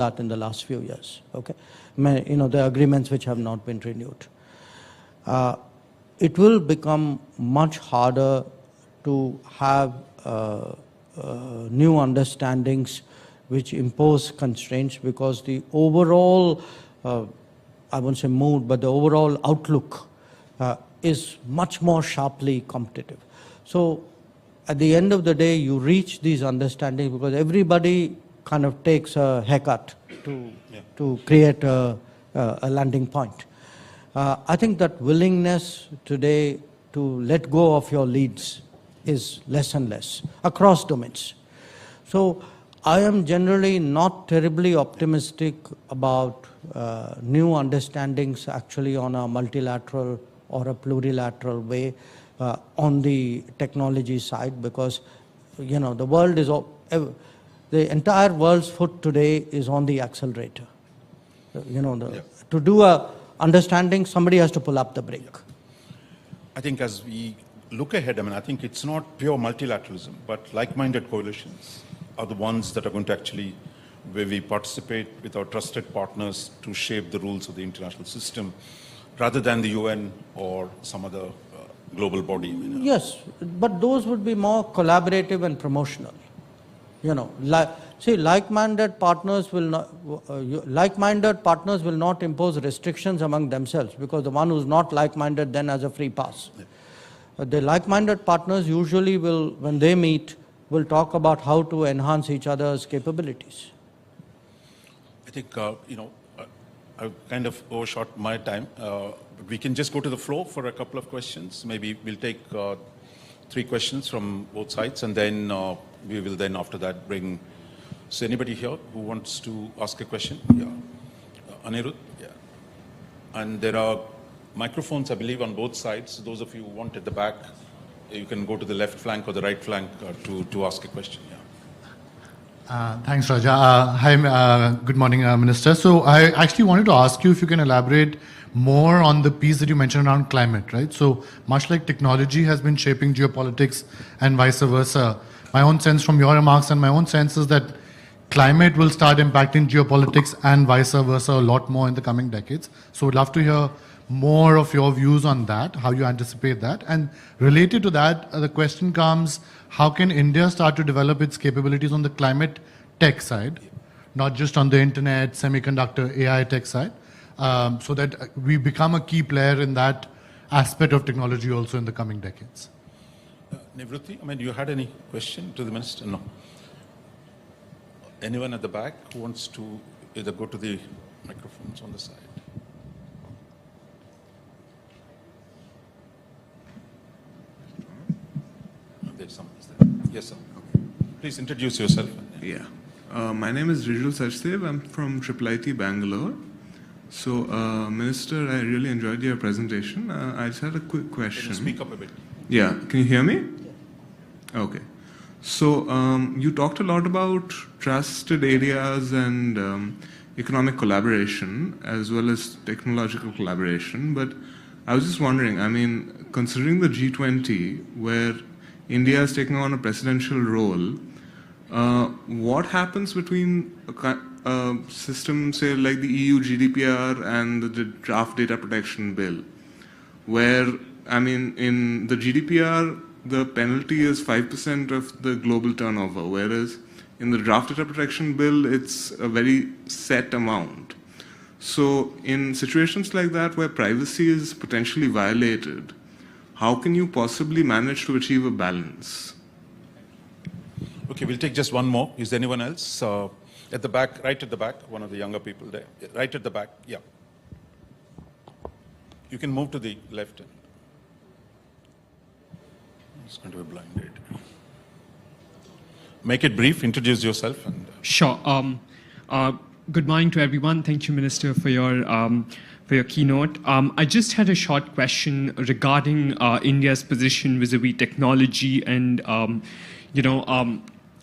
that in the last few years. Okay, the agreements which have not been renewed. It will become much harder to have new understandings which impose constraints, because the overall, I won't say mood, but the overall outlook is much more sharply competitive. So at the end of the day, you reach these understandings because everybody kind of takes a haircut to create a landing point. I think that willingness today to let go of your leads is less and less across domains. So I am generally not terribly optimistic about new understandings actually on a multilateral or a plurilateral way on the technology side, because the world is, the entire world's foot today is on the accelerator. To do a understanding, somebody has to pull up the brake. I think as we look ahead, I think it's not pure multilateralism, but like-minded coalitions are the ones that are going to actually, where we participate with our trusted partners to shape the rules of the international system, rather than the UN or some other global body. Yes, but those would be more collaborative and promotional. Like-minded partners will not impose restrictions among themselves, because the one who's not like-minded then has a free pass. Yeah. The like-minded partners usually will, when they meet, will talk about how to enhance each other's capabilities. I think, I've kind of overshot my time. We can just go to the floor for a couple of questions. Maybe we'll take 3 questions from both sides, and then we will then after that bring, so anybody here who wants to ask a question? Yeah. Anirudh? Yeah. And there are microphones, I believe, on both sides. So those of you who want at the back, you can go to the left flank or the right flank to ask a question. Yeah. Thanks, Raja. Hi, good morning, Minister. So I actually wanted to ask you if you can elaborate more on the piece that you mentioned around climate, right? So much like technology has been shaping geopolitics and vice versa, my own sense from your remarks and my own sense is that climate will start impacting geopolitics and vice versa a lot more in the coming decades. So we'd love to hear more of your views on that, how you anticipate that. And related to that, the question comes, how can India start to develop its capabilities on the climate tech side, not just on the internet, semiconductor, AI tech side, so that we become a key player in that aspect of technology also in the coming decades? Nivruti, you had any question to the Minister? No. Anyone at the back who wants to either go to the microphones on the side? There's someone there. Yes, sir. Okay. Please introduce yourself. Yeah. My name is Rijul Sachdev. I'm from IIIT Bangalore. So, Minister, I really enjoyed your presentation. I just had a quick question. Can you speak up a bit? Yeah. Can you hear me? Yeah. Okay. So, you talked a lot about trusted areas and economic collaboration as well as technological collaboration. But I was just wondering, considering the G20, where India is taking on a presidential role, what happens between a system, say, like the EU GDPR and the draft data protection bill, where, in the GDPR, the penalty is 5% of the global turnover, whereas in the draft data protection bill, it's a very set amount. So in situations like that, where privacy is potentially violated, how can you possibly manage to achieve a balance? Okay, we'll take just one more. Is there anyone else? At the back, right at the back, one of the younger people there. Right at the back, yeah. You can move to the left. It's going to be blinded. Make it brief, introduce yourself. Sure. Good morning to everyone. Thank you, Minister, for your keynote. I just had a short question regarding India's position vis-a-vis technology and,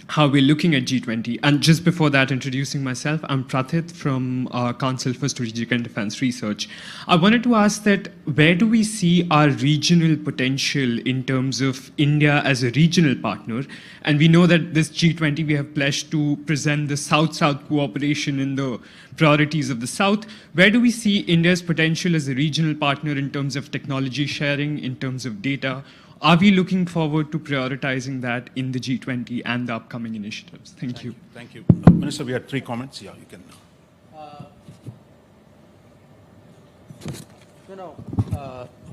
how we're looking at G20. And just before that, introducing myself, I'm Prathit from Council for Strategic and Defense Research. I wanted to ask that where do we see our regional potential in terms of India as a regional partner? And we know that this G20, we have pledged to present the South-South cooperation in the priorities of the South. Where do we see India's potential as a regional partner in terms of technology sharing, in terms of data? Are we looking forward to prioritizing that in the G20 and the upcoming initiatives? Thank you. Thank you. Minister, we had 3 comments. Yeah, you can.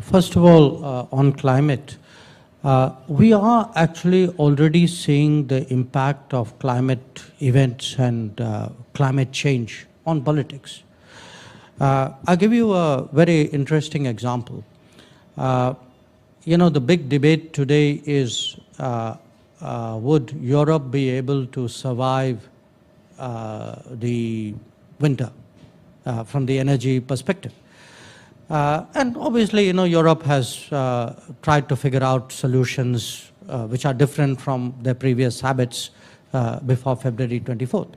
First of all, on climate, we are actually already seeing the impact of climate events and climate change on politics. I'll give you a very interesting example. The big debate today is, would Europe be able to survive the winter from the energy perspective? And obviously, Europe has tried to figure out solutions which are different from their previous habits before February 24th.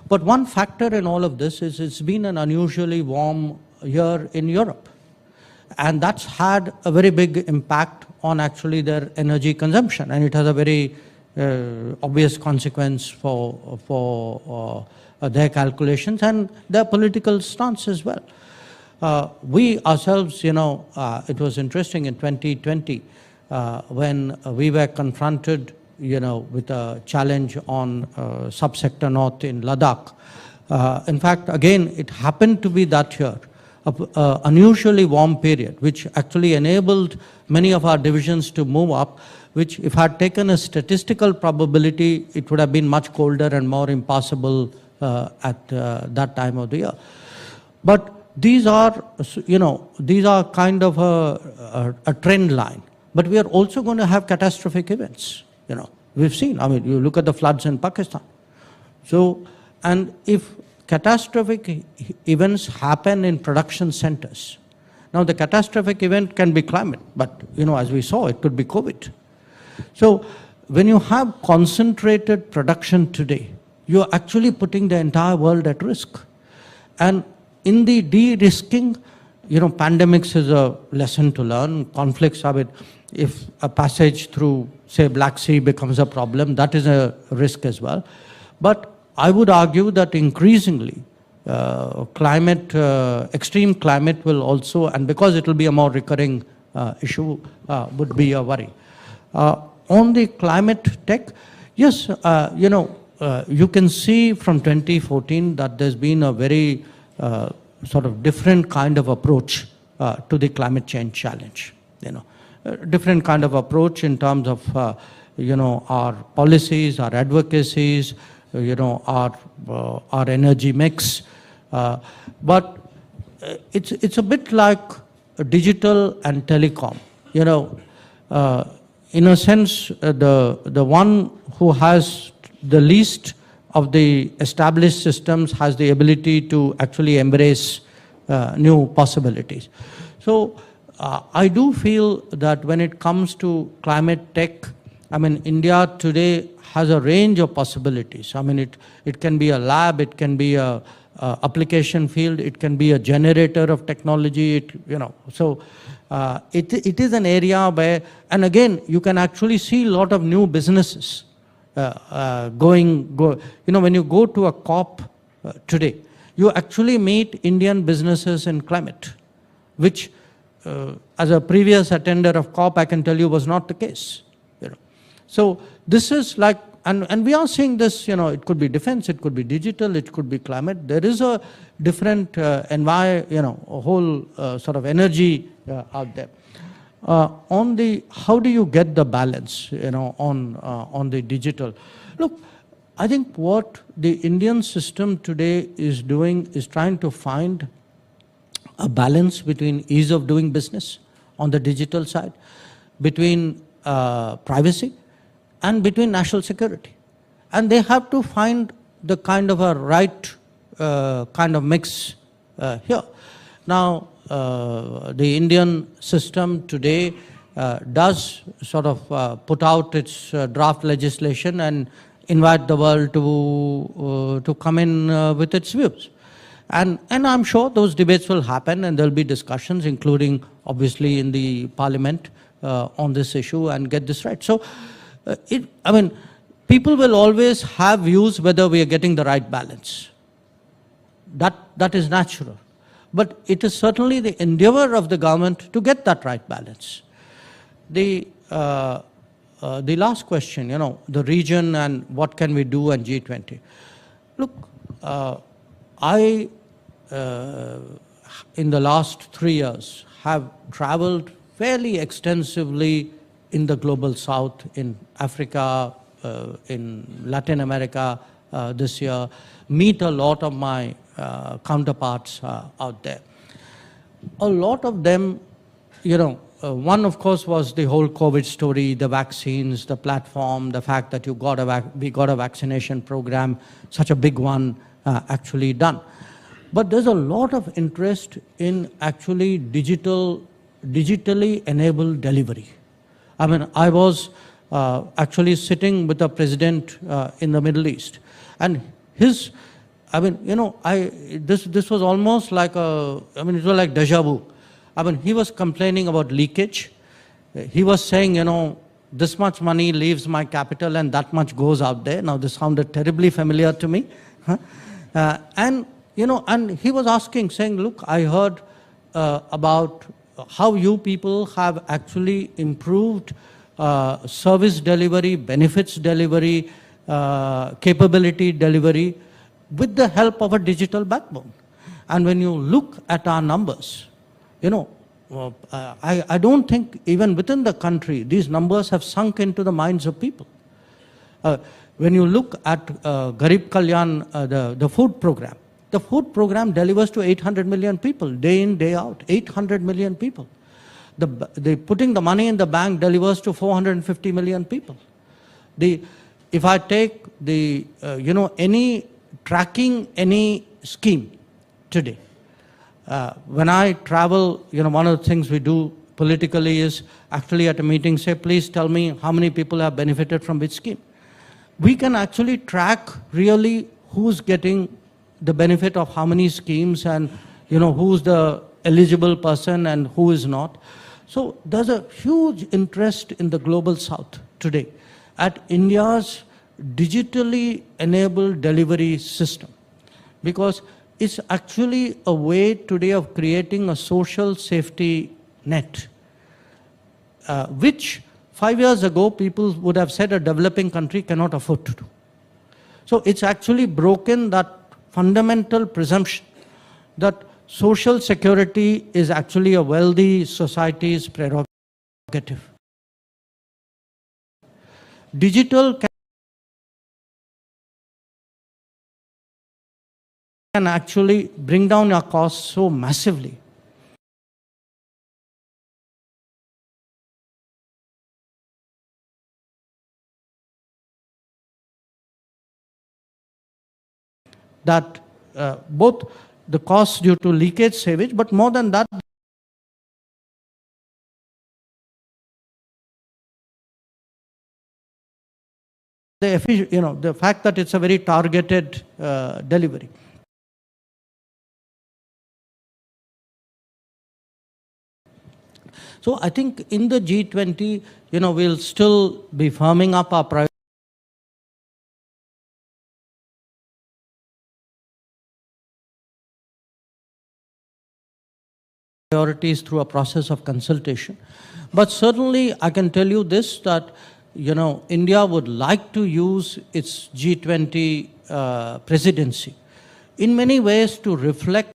But one factor in all of this is it's been an unusually warm year in Europe. And that's had a very big impact on actually their energy consumption. And it has a very obvious consequence for their calculations and their political stance as well. We ourselves, it was interesting in 2020 when we were confronted, with a challenge on subsector north in Ladakh. In fact, again, it happened to be that year. Unusually warm period, which actually enabled many of our divisions to move up, which if had taken a statistical probability, it would have been much colder and more impassable at that time of the year. But these are kind of a trend line. But we are also going to have catastrophic events. We've seen, you look at the floods in Pakistan. So, and if catastrophic events happen in production centers. Now, the catastrophic event can be climate, but, as we saw, it could be COVID. So, when you have concentrated production today, you're actually putting the entire world at risk. And in the de-risking, pandemics is a lesson to learn. Conflicts of it, if a passage through, say, Black Sea becomes a problem, that is a risk as well. But I would argue that increasingly extreme climate will also, and because it will be a more recurring issue, would be a worry. On the climate tech, yes, you can see from 2014 that there's been a very sort of different kind of approach to the climate change challenge. Different kind of approach in terms of, our policies, our advocacies, our energy mix. But it's a bit like digital and telecom. In a sense, the one who has the least of the established systems has the ability to actually embrace new possibilities. So I do feel that when it comes to climate tech, India today has a range of possibilities. It can be a lab, it can be a application field, it can be a generator of technology, So it is an area where, and again, you can actually see a lot of new businesses when you go to a COP today, you actually meet Indian businesses in climate, which as a previous attender of COP, I can tell you was not the case. So this is like, and we are seeing this, it could be defense, it could be digital, it could be climate. There is a different a whole sort of energy out there. On the, how do you get the balance, on the digital? Look, I think what the Indian system today is doing is trying to find a balance between ease of doing business on the digital side, between privacy, and between national security. And they have to find the kind of a right kind of mix here. Now, the Indian system today does sort of put out its draft legislation, and invite the world to come in with its views. And I'm sure those debates will happen, and there'll be discussions, including obviously in the parliament, on this issue and get this right. So, people will always have views whether we are getting the right balance. That is natural. But it is certainly the endeavor of the government to get that right balance. The last question, the region and what can we do and G20. Look, I, in the last 3 years, have traveled fairly extensively in the global south, in Africa, in Latin America this year, meet a lot of my counterparts out there. A lot of them, one of course was the whole COVID story, the vaccines, the platform, the fact that we got a vaccination program, such a big one actually done. But there's a lot of interest in actually digitally enabled delivery. I was actually sitting with a president in the Middle East, and this was almost like it was like deja vu. He was complaining about leakage. He was saying, this much money leaves my capital and that much goes out there. Now, this sounded terribly familiar to me. And he was asking, saying, look, I heard about how you people have actually improved service delivery, benefits delivery, capability delivery with the help of a digital backbone. And when you look at our numbers, I don't think even within the country, these numbers have sunk into the minds of people. When you look at Garib Kalyan, the food program delivers to 800 million people, day in, day out, 800 million people. The putting the money in the bank delivers to 450 million people. If I take tracking any scheme today, when I travel, one of the things we do politically is actually at a meeting say, please tell me how many people have benefited from which scheme. We can actually track really who's getting the benefit of how many schemes and who's the eligible person and who is not. So there's a huge interest in the global south today at India's digitally enabled delivery system, because it's actually a way today of creating a social safety net, which 5 years ago people would have said a developing country cannot afford to do. So it's actually broken that fundamental presumption that social security is actually a wealthy society's prerogative. Digital can actually bring down our costs so massively. That both the costs due to leakage, savage, but more than that, the fact that it's a very targeted delivery. So I think in the G20, we'll still be firming up our priorities through a process of consultation. But certainly I can tell you this, that India would like to use its G20 presidency in many ways to reflect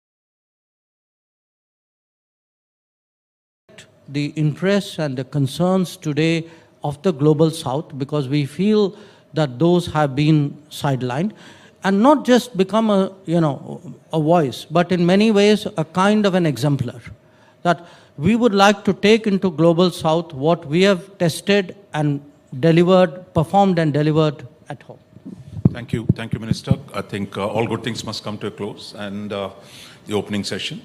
the interests and the concerns today of the global south, because we feel that those have been sidelined, and not just become a voice, but in many ways a kind of an exemplar, that we would like to take into global south what we have tested and delivered, performed and delivered at home. Thank you, Minister. I think all good things must come to a close, and the opening session.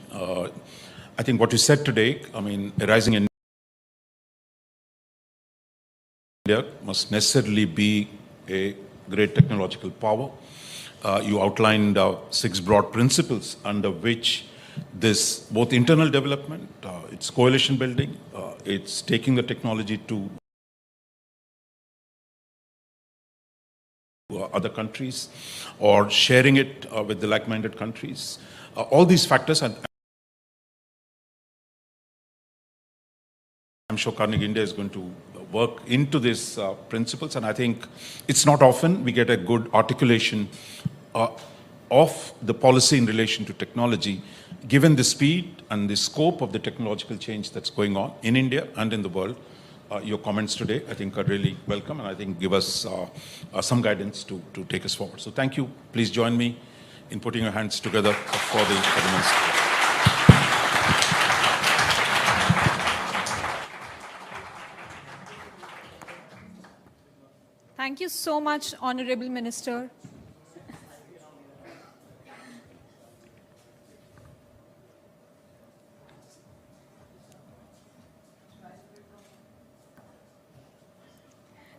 I think what you said today, a rising India must necessarily be a great technological power. You outlined 6 broad principles under which this both internal development, it's coalition building, it's taking the technology to other countries or sharing it with the like-minded countries. All these factors, and I'm sure Carnegie India is going to work into these principles, and I think it's not often we get a good articulation of the policy in relation to technology, given the speed and the scope of the technological change that's going on in India and in the world. Your comments today, I think, are really welcome, and I think give us some guidance to take us forward. So thank you. Please join me in putting your hands together for the minister. Thank you so much, Honorable Minister.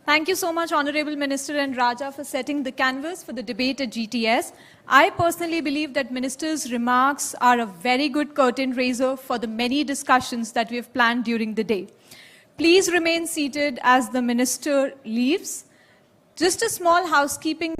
Thank you so much, Honorable Minister and Raja, for setting the canvas for the debate at GTS. I personally believe that Minister's remarks are a very good curtain raiser for the many discussions that we have planned during the day. Please remain seated as the Minister leaves. Just a small housekeeping